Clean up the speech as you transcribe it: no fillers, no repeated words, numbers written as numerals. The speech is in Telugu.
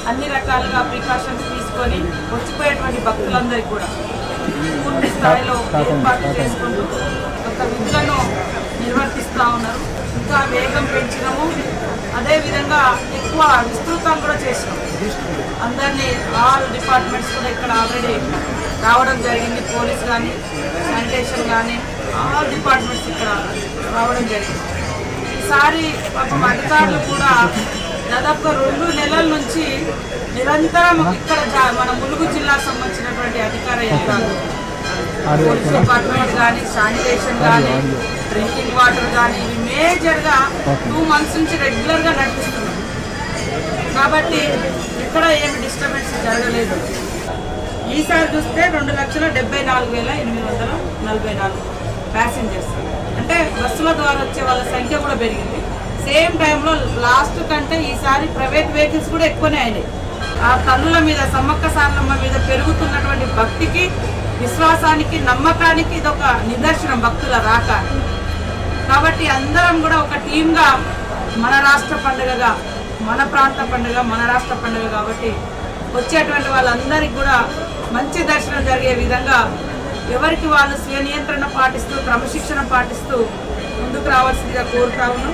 అన్ని రకాలుగా ప్రికాషన్స్ తీసుకొని వచ్చిపోయేటువంటి భక్తులందరికీ కూడా పూర్తి స్థాయిలో ఏర్పాటు చేసుకుంటూ ఒక విధులను నిర్వర్తిస్తూ ఉన్నారు. ఇంకా వేగం పెంచినాము, అదేవిధంగా ఎక్కువ విస్తృతం కూడా చేసినాము. అందరినీ ఆల్ డిపార్ట్మెంట్స్ కూడా ఇక్కడ ఆల్రెడీ రావడం జరిగింది. పోలీస్ కానీ, శానిటేషన్ కానీ ఆల్ డిపార్ట్మెంట్స్ ఇక్కడ రావడం జరిగింది. ఈసారి పాపం అధికారులు కూడా దాదాపు 2 నెలల నుంచి నిరంతరం ఇక్కడ మన ములుగు జిల్లాకు సంబంధించినటువంటి అధికార యంత్రాలు, పోలీస్ డిపార్ట్మెంట్ కానీ, శానిటేషన్ కానీ, డ్రింకింగ్ వాటర్ కానీ ఇవి మేజర్గా 2 months నుంచి రెగ్యులర్గా నడిపిస్తున్నాం. కాబట్టి ఇక్కడ ఏమి డిస్టర్బెన్స్ జరగలేదు. ఈసారి చూస్తే 2,74,844 ప్యాసింజర్స్, అంటే బస్సుల ద్వారా వచ్చే వాళ్ళ సంఖ్య కూడా పెరిగింది. సేమ్ టైంలో లాస్ట్ కంటే ఈసారి ప్రైవేట్ వెహికల్స్ కూడా ఎక్కువనే అయినాయి. ఆ తల్లుల మీద, సమ్మక్క సారలమ్మ మీద పెరుగుతున్నటువంటి భక్తికి, విశ్వాసానికి, నమ్మకానికి ఇదొక నిదర్శనం భక్తుల రాక. కాబట్టి అందరం కూడా ఒక టీమ్గా మన రాష్ట్ర పండుగగా, మన ప్రాంత పండుగ, మన రాష్ట్ర పండుగ కాబట్టి వచ్చేటువంటి వాళ్ళందరికీ కూడా మంచి దర్శనం జరిగే విధంగా ఎవరికి వాళ్ళు స్వీయ నియంత్రణ పాటిస్తూ, క్రమశిక్షణ పాటిస్తూ ముందుకు రావాల్సిందిగా కోరుతా ఉన్నాం.